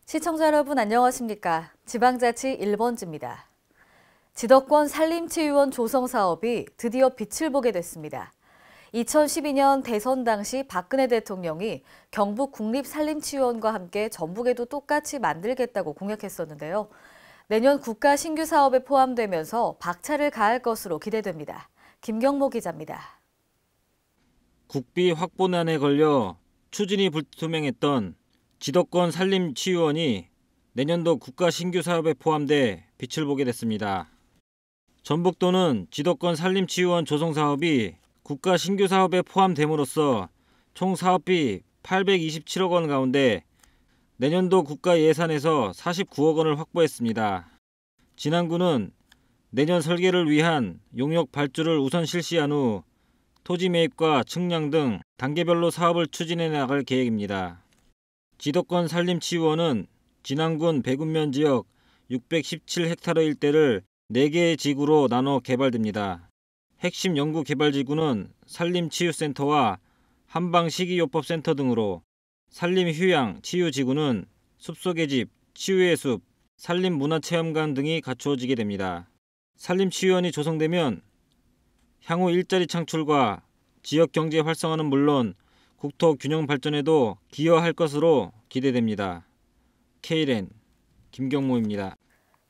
시청자 여러분 안녕하십니까? 지방자치 1번지입니다. 지덕권 산림치유원 조성 사업이 드디어 빛을 보게 됐습니다. 2012년 대선 당시 박근혜 대통령이 경북 국립산림치유원과 함께 전북에도 똑같이 만들겠다고 공약했었는데요. 내년 국가 신규 사업에 포함되면서 박차를 가할 것으로 기대됩니다. 김경모 기자입니다. 국비 확보난에 걸려 추진이 불투명했던 지덕권 산림치유원이 내년도 국가 신규 사업에 포함돼 빛을 보게 됐습니다. 전북도는 지덕권 산림치유원 조성 사업이 국가 신규 사업에 포함됨으로써 총 사업비 827억 원 가운데 내년도 국가 예산에서 49억 원을 확보했습니다. 진안구는 내년 설계를 위한 용역 발주를 우선 실시한 후 토지 매입과 측량 등 단계별로 사업을 추진해 나갈 계획입니다. 지덕권 산림치유원은 진안군 백운면 지역 617헥타르 일대를 4개의 지구로 나눠 개발됩니다. 핵심 연구 개발지구는 산림치유센터와 한방식이요법센터 등으로 산림휴양 치유지구는 숲속의 집, 치유의 숲, 산림문화체험관 등이 갖추어지게 됩니다. 산림치유원이 조성되면 향후 일자리 창출과 지역경제 활성화는 물론 국토 균형 발전에도 기여할 것으로 기대됩니다. K랜 김경모입니다.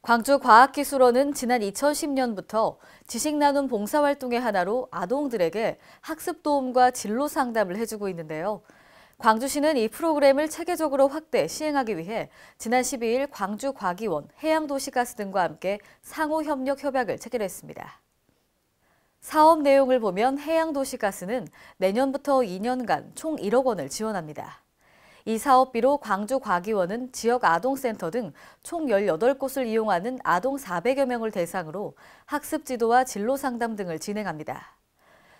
광주과학기술원은 지난 2010년부터 지식나눔 봉사활동의 하나로 아동들에게 학습 도움과 진로 상담을 해주고 있는데요. 광주시는 이 프로그램을 체계적으로 확대 시행하기 위해 지난 12일 광주과기원, 해양도시가스 등과 함께 상호협력 협약을 체결했습니다. 사업 내용을 보면 해양도시가스는 내년부터 2년간 총 1억 원을 지원합니다. 이 사업비로 광주과기원은 지역 아동센터 등 총 18곳을 이용하는 아동 400여 명을 대상으로 학습 지도와 진로 상담 등을 진행합니다.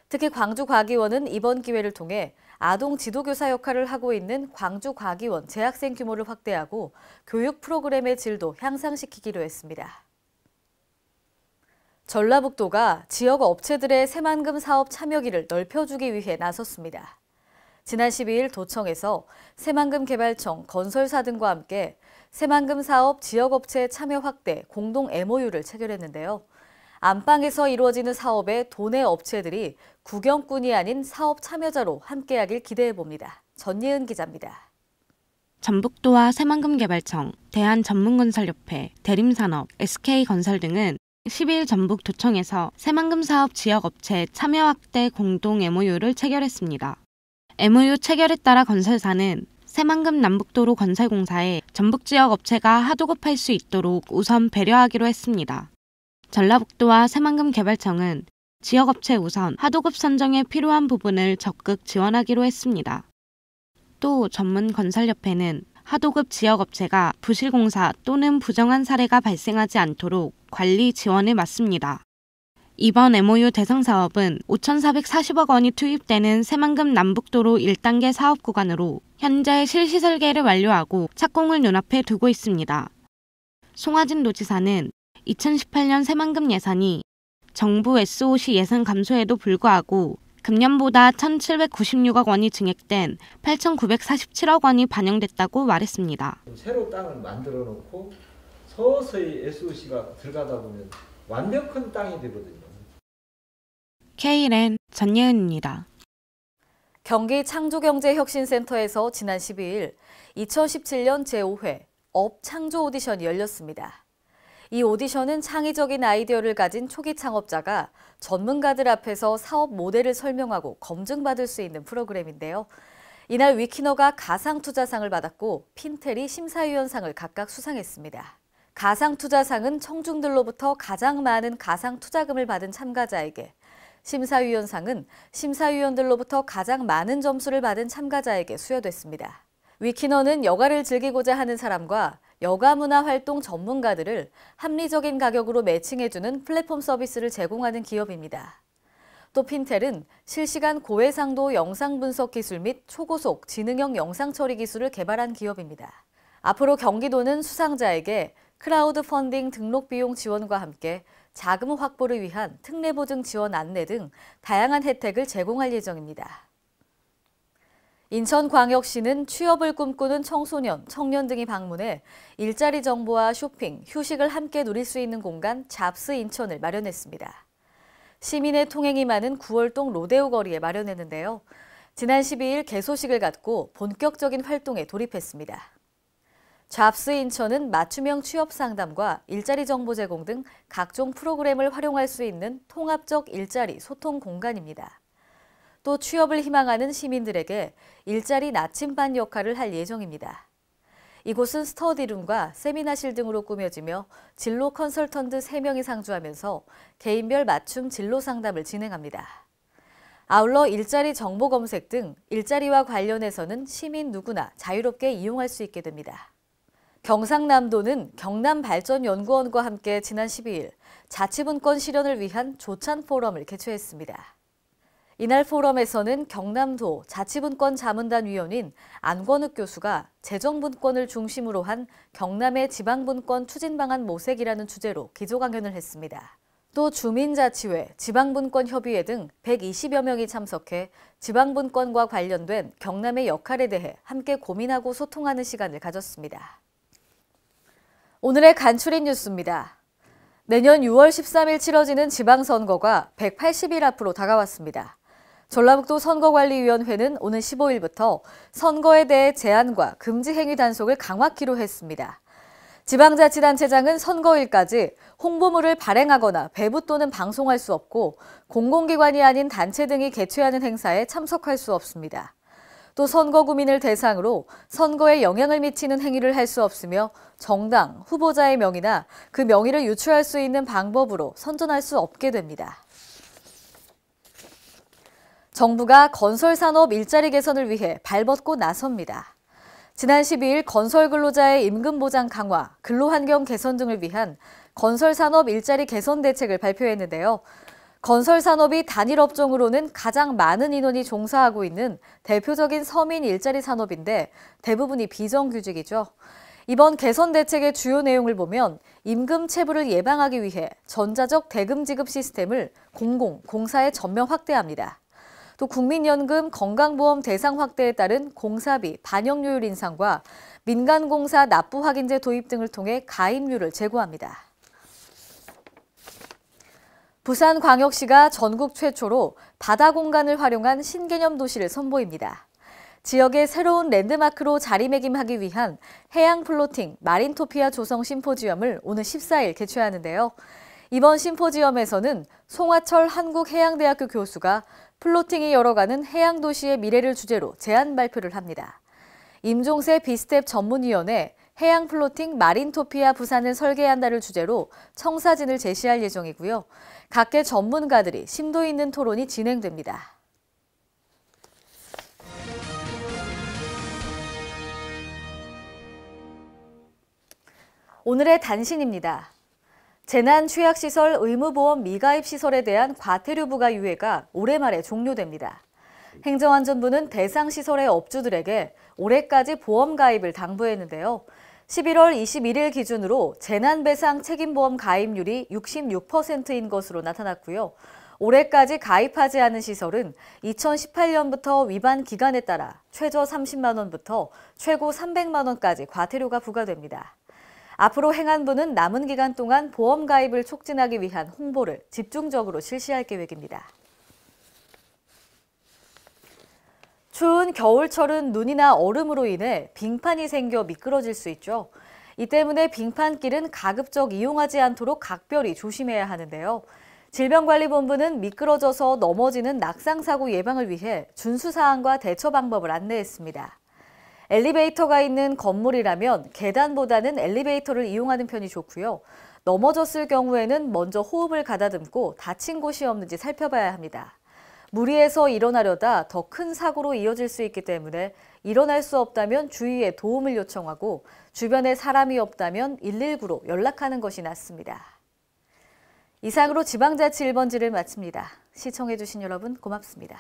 특히 광주과기원은 이번 기회를 통해 아동 지도교사 역할을 하고 있는 광주과기원 재학생 규모를 확대하고 교육 프로그램의 질도 향상시키기로 했습니다. 전라북도가 지역 업체들의 새만금 사업 참여기를 넓혀주기 위해 나섰습니다. 지난 12일 도청에서 새만금 개발청, 건설사 등과 함께 새만금 사업 지역업체 참여 확대 공동 MOU를 체결했는데요. 안방에서 이루어지는 사업에 도내 업체들이 구경꾼이 아닌 사업 참여자로 함께하길 기대해봅니다. 전예은 기자입니다. 전북도와 새만금개발청, 대한전문건설협회, 대림산업, SK건설 등은 12일 전북도청에서 새만금 사업 지역업체 참여 확대 공동 MOU를 체결했습니다. MOU 체결에 따라 건설사는 새만금 남북도로 건설공사에 전북 지역 업체가 하도급할 수 있도록 우선 배려하기로 했습니다. 전라북도와 새만금개발청은 지역업체 우선 하도급 선정에 필요한 부분을 적극 지원하기로 했습니다. 또 전문건설협회는 하도급 지역업체가 부실공사 또는 부정한 사례가 발생하지 않도록 관리 지원에 맞습니다. 이번 MOU 대상 사업은 5,440억 원이 투입되는 새만금 남북도로 1단계 사업 구간으로 현재 실시 설계를 완료하고 착공을 눈앞에 두고 있습니다. 송하진 도지사는 2018년 새만금 예산이 정부 SOC 예산 감소에도 불구하고 금년보다 1,796억 원이 증액된 8,947억 원이 반영됐다고 말했습니다. 새로 땅을 만들어 놓고 서서히 SOC가 들어가다 보면 완벽한 땅이 되거든요. K랜 전예은입니다. 경기 창조경제혁신센터에서 지난 12일 2017년 제5회 업창조 오디션이 열렸습니다. 이 오디션은 창의적인 아이디어를 가진 초기 창업자가 전문가들 앞에서 사업 모델을 설명하고 검증받을 수 있는 프로그램인데요. 이날 위키너가 가상투자상을 받았고 핀텔이 심사위원상을 각각 수상했습니다. 가상투자상은 청중들로부터 가장 많은 가상투자금을 받은 참가자에게, 심사위원상은 심사위원들로부터 가장 많은 점수를 받은 참가자에게 수여됐습니다. 위키너는 여가를 즐기고자 하는 사람과 여가문화활동 전문가들을 합리적인 가격으로 매칭해주는 플랫폼 서비스를 제공하는 기업입니다. 또 핀텔은 실시간 고해상도 영상 분석 기술 및 초고속 지능형 영상 처리 기술을 개발한 기업입니다. 앞으로 경기도는 수상자에게 크라우드 펀딩 등록 비용 지원과 함께 자금 확보를 위한 특례보증 지원 안내 등 다양한 혜택을 제공할 예정입니다. 인천광역시는 취업을 꿈꾸는 청소년, 청년 등이 방문해 일자리 정보와 쇼핑, 휴식을 함께 누릴 수 있는 공간 잡스 인천을 마련했습니다. 시민의 통행이 많은 9월동 로데오 거리에 마련했는데요. 지난 12일 개소식을 갖고 본격적인 활동에 돌입했습니다. 잡스 인천은 맞춤형 취업 상담과 일자리 정보 제공 등 각종 프로그램을 활용할 수 있는 통합적 일자리 소통 공간입니다. 또 취업을 희망하는 시민들에게 일자리 나침반 역할을 할 예정입니다. 이곳은 스터디룸과 세미나실 등으로 꾸며지며 진로 컨설턴트 3명이 상주하면서 개인별 맞춤 진로 상담을 진행합니다. 아울러 일자리 정보 검색 등 일자리와 관련해서는 시민 누구나 자유롭게 이용할 수 있게 됩니다. 경상남도는 경남발전연구원과 함께 지난 12일 자치분권 실현을 위한 조찬 포럼을 개최했습니다. 이날 포럼에서는 경남도 자치분권 자문단 위원인 안권욱 교수가 재정분권을 중심으로 한 경남의 지방분권 추진 방안 모색이라는 주제로 기조 강연을 했습니다. 또 주민자치회, 지방분권협의회 등 120여 명이 참석해 지방분권과 관련된 경남의 역할에 대해 함께 고민하고 소통하는 시간을 가졌습니다. 오늘의 간추린 뉴스입니다. 내년 6월 13일 치러지는 지방선거가 180일 앞으로 다가왔습니다. 전라북도 선거관리위원회는 오는 15일부터 선거에 대해 제한과 금지 행위 단속을 강화키로 했습니다. 지방자치단체장은 선거일까지 홍보물을 발행하거나 배부 또는 방송할 수 없고 공공기관이 아닌 단체 등이 개최하는 행사에 참석할 수 없습니다. 또 선거구민을 대상으로 선거에 영향을 미치는 행위를 할 수 없으며 정당, 후보자의 명의나 그 명의를 유추할 수 있는 방법으로 선전할 수 없게 됩니다. 정부가 건설산업 일자리 개선을 위해 발벗고 나섭니다. 지난 12일 건설근로자의 임금 보장 강화, 근로환경 개선 등을 위한 건설산업 일자리 개선 대책을 발표했는데요. 건설산업이 단일 업종으로는 가장 많은 인원이 종사하고 있는 대표적인 서민 일자리 산업인데 대부분이 비정규직이죠. 이번 개선 대책의 주요 내용을 보면 임금 체불을 예방하기 위해 전자적 대금 지급 시스템을 공사에 전면 확대합니다. 또 국민연금 건강보험 대상 확대에 따른 공사비 반영료율 인상과 민간공사 납부 확인제 도입 등을 통해 가입률을 제고합니다. 부산광역시가 전국 최초로 바다 공간을 활용한 신개념 도시를 선보입니다. 지역의 새로운 랜드마크로 자리매김하기 위한 해양 플로팅 마린토피아 조성 심포지엄을 오늘 14일 개최하는데요. 이번 심포지엄에서는 송화철 한국해양대학교 교수가 플로팅이 열어가는 해양도시의 미래를 주제로 제안 발표를 합니다. 임종세 비스텝 전문위원회 해양 플로팅 마린토피아 부산을 설계한다를 주제로 청사진을 제시할 예정이고요. 각계 전문가들이 심도 있는 토론이 진행됩니다. 오늘의 단신입니다. 재난취약시설 의무보험 미가입 시설에 대한 과태료 부과 유예가 올해 말에 종료됩니다. 행정안전부는 대상 시설의 업주들에게 올해까지 보험 가입을 당부했는데요. 11월 21일 기준으로 재난배상 책임보험 가입률이 66%인 것으로 나타났고요. 올해까지 가입하지 않은 시설은 2018년부터 위반 기간에 따라 최저 30만 원부터 최고 300만 원까지 과태료가 부과됩니다. 앞으로 행안부는 남은 기간 동안 보험 가입을 촉진하기 위한 홍보를 집중적으로 실시할 계획입니다. 추운 겨울철은 눈이나 얼음으로 인해 빙판이 생겨 미끄러질 수 있죠. 이 때문에 빙판길은 가급적 이용하지 않도록 각별히 조심해야 하는데요. 질병관리본부는 미끄러져서 넘어지는 낙상사고 예방을 위해 준수사항과 대처 방법을 안내했습니다. 엘리베이터가 있는 건물이라면 계단보다는 엘리베이터를 이용하는 편이 좋고요. 넘어졌을 경우에는 먼저 호흡을 가다듬고 다친 곳이 없는지 살펴봐야 합니다. 무리해서 일어나려다 더 큰 사고로 이어질 수 있기 때문에 일어날 수 없다면 주위에 도움을 요청하고 주변에 사람이 없다면 119로 연락하는 것이 낫습니다. 이상으로 지방자치 1번지를 마칩니다. 시청해주신 여러분 고맙습니다.